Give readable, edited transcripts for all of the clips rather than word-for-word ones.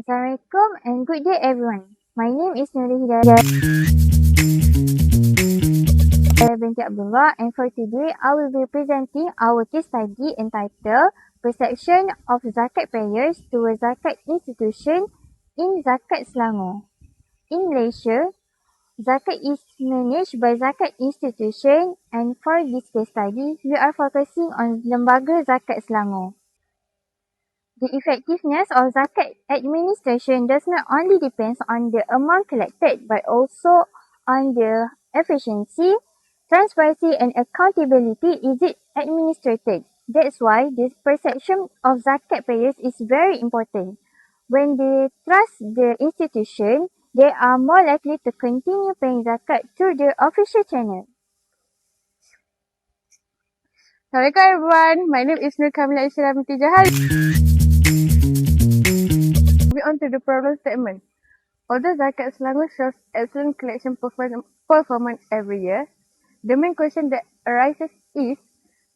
Assalamualaikum and good day everyone. My name is Nuri Hidayah binti Abdullah, and for today I will be presenting our case study entitled Perception of Zakat Payers to a Zakat Institution in Zakat Selangor. In Malaysia, Zakat is managed by Zakat Institution, and for this case study, we are focusing on Lembaga Zakat Selangor. The effectiveness of Zakat administration does not only depend on the amount collected but also on the efficiency, transparency and accountability is it administered. That's why this perception of Zakat payers is very important. When they trust the institution, they are more likely to continue paying Zakat through the official channel. Assalamualaikum everyone, my name is Nur Kamila Isyara binti Jahal. Moving on to the problem statement. Although Zakat Selangor shows excellent collection performance every year, the main question that arises is,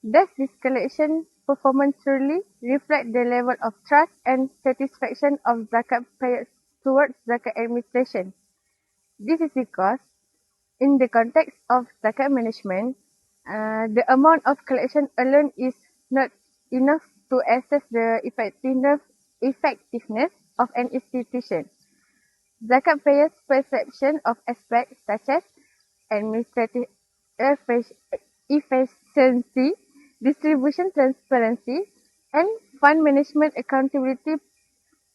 does this collection performance truly reflect the level of trust and satisfaction of Zakat payers towards Zakat administration? This is because, in the context of Zakat management, the amount of collection alone is not enough to assess the effectiveness of an institution. Zakat payers' perception of aspects such as administrative efficiency, distribution transparency, and fund management accountability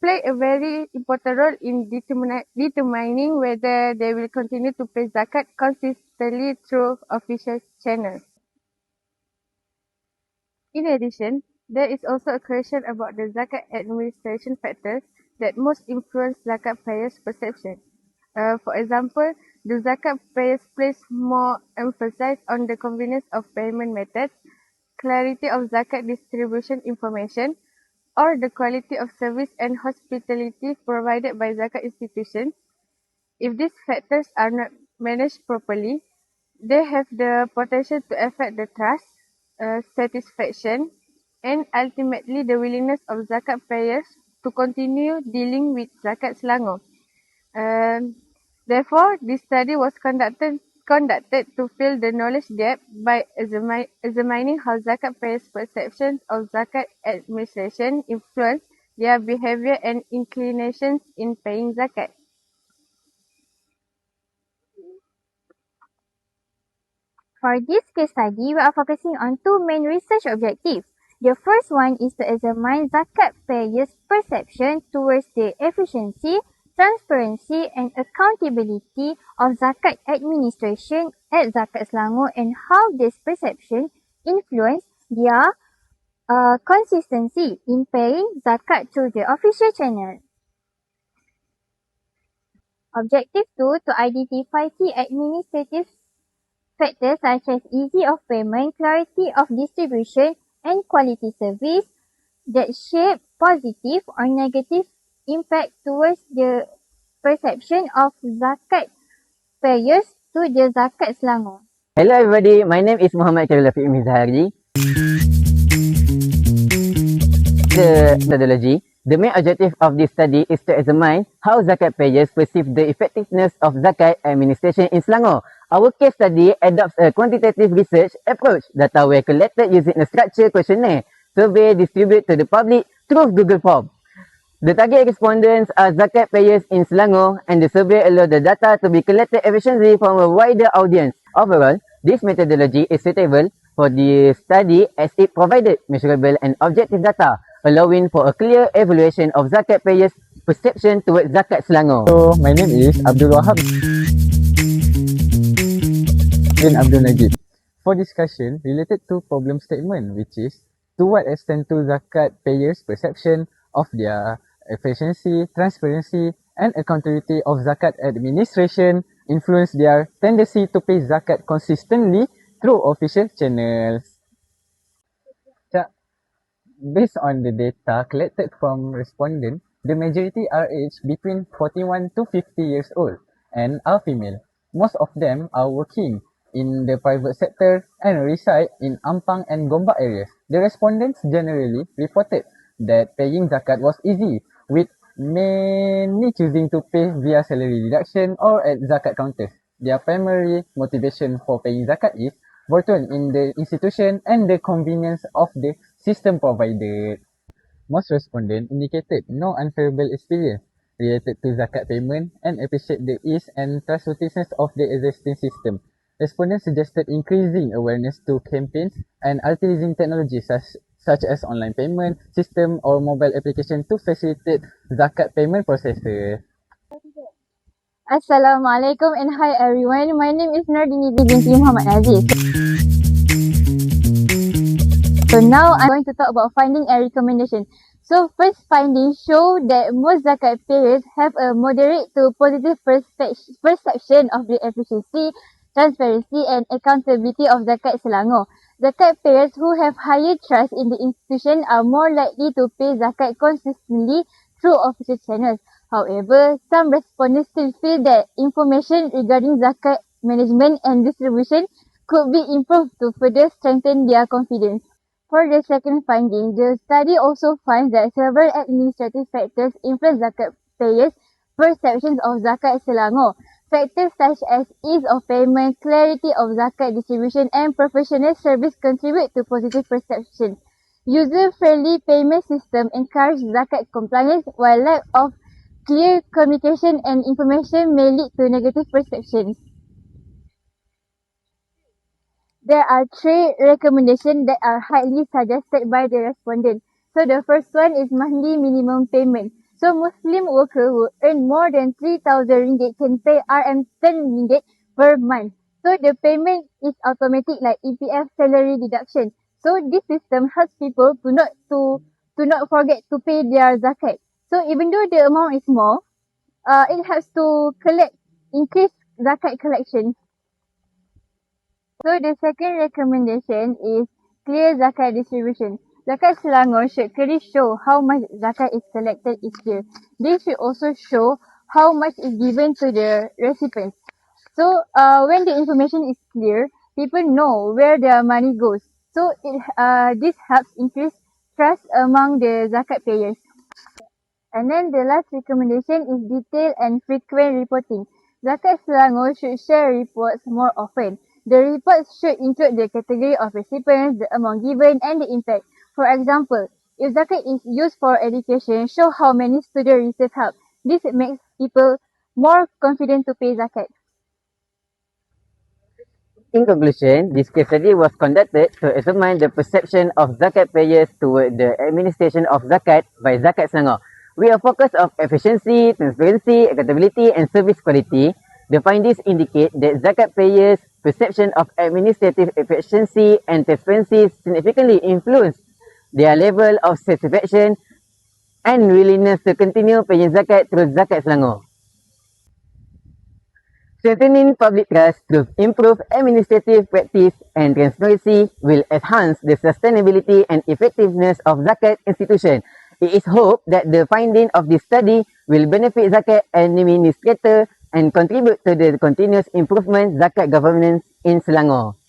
play a very important role in determining whether they will continue to pay zakat consistently through official channels. In addition, there is also a question about the zakat administration factors that most influence zakat payers' perception. For example, do zakat payers place more emphasis on the convenience of payment methods, clarity of zakat distribution information, or the quality of service and hospitality provided by zakat institutions? If these factors are not managed properly, they have the potential to affect the trust, satisfaction, and ultimately the willingness of zakat payers to continue dealing with Zakat Selangor. Therefore, this study was conducted to fill the knowledge gap by examining how zakat payers' perceptions of zakat administration influence their behavior and inclinations in paying zakat. For this case study, we are focusing on two main research objectives. The first one is to examine Zakat payers' perception towards the efficiency, transparency and accountability of Zakat administration at Zakat Selangor and how this perception influence their consistency in paying Zakat through the official channel. Objective 2, to identify key administrative factors such as ease of payment, clarity of distribution, and quality service that shape positive or negative impact towards the perception of zakat payers to the Zakat Selangor. Hello everybody, my name is Muhammad Khalil Afiq Mizhari. The methodology. The main objective of this study is to examine how zakat payers perceive the effectiveness of zakat administration in Selangor. Our case study adopts a quantitative research approach. Data were collected using a structured questionnaire survey distributed to the public through Google Form. The target respondents are zakat payers in Selangor, and the survey allowed the data to be collected efficiently from a wider audience. Overall, this methodology is suitable for the study as it provided measurable and objective data, allowing for a clear evaluation of zakat payers' perception towards Zakat Selangor. So, my name is Abdul Wahab bin Abdul Najib. For discussion related to problem statement, which is to what extent do zakat payers' perception of their efficiency, transparency and accountability of zakat administration influence their tendency to pay zakat consistently through official channels. Based on the data collected from respondents, the majority are aged between 41 to 50 years old and are female. Most of them are working in the private sector and reside in Ampang and Gombak areas. The respondents generally reported that paying zakat was easy, with many choosing to pay via salary deduction or at zakat counters. Their primary motivation for paying zakat is virtual in the institution and the convenience of the system provided. Most respondents indicated no unfavorable experience related to zakat payment and appreciate the ease and trustworthiness of the existing system. Respondents suggested increasing awareness to campaigns and utilizing technologies such as online payment system or mobile application to facilitate zakat payment processes. Assalamualaikum and hi everyone. My name is Nardini binti Muhammad Aziz. So now I'm going to talk about finding and recommendation. So first findings show that most zakat payers have a moderate to positive perception of the efficiency, transparency and accountability of Zakat Selangor. Zakat payers who have higher trust in the institution are more likely to pay zakat consistently through official channels. However, some respondents still feel that information regarding zakat management and distribution could be improved to further strengthen their confidence. For the second finding, the study also finds that several administrative factors influence zakat payers' perceptions of Zakat Selangor. Factors such as ease of payment, clarity of zakat distribution and professional service contribute to positive perception. User-friendly payment system encourage zakat compliance while lack of clear communication and information may lead to negative perceptions. There are three recommendations that are highly suggested by the respondent. So the first one is monthly minimum payment. So Muslim worker who earn more than 3,000 ringgit can pay RM10 ringgit per month. So the payment is automatic like EPF salary deduction. So this system helps people to not forget to pay their zakat. So even though the amount is small, it helps to increase zakat collection. So the second recommendation is clear zakat distribution. Zakat Selangor should clearly show how much zakat is collected each year. This should also show how much is given to the recipients. So when the information is clear, people know where their money goes. So this helps increase trust among the zakat payers. And then the last recommendation is detailed and frequent reporting. Zakat Selangor should share reports more often. The reports should include the category of recipients, the amount given, and the impact. For example, if zakat is used for education, show how many students receive help. This makes people more confident to pay zakat. In conclusion, this case study was conducted to examine the perception of zakat payers toward the administration of zakat by Zakat Selangor. We are focused on efficiency, transparency, accountability and service quality. The findings indicate that zakat payers' perception of administrative efficiency and transparency significantly influence their level of satisfaction and willingness to continue paying zakat through Zakat Selangor. Strengthening public trust through improved administrative practice and transparency will enhance the sustainability and effectiveness of zakat institution. It is hoped that the finding of this study will benefit zakat administrator and contribute to the continuous improvement zakat governance in Selangor.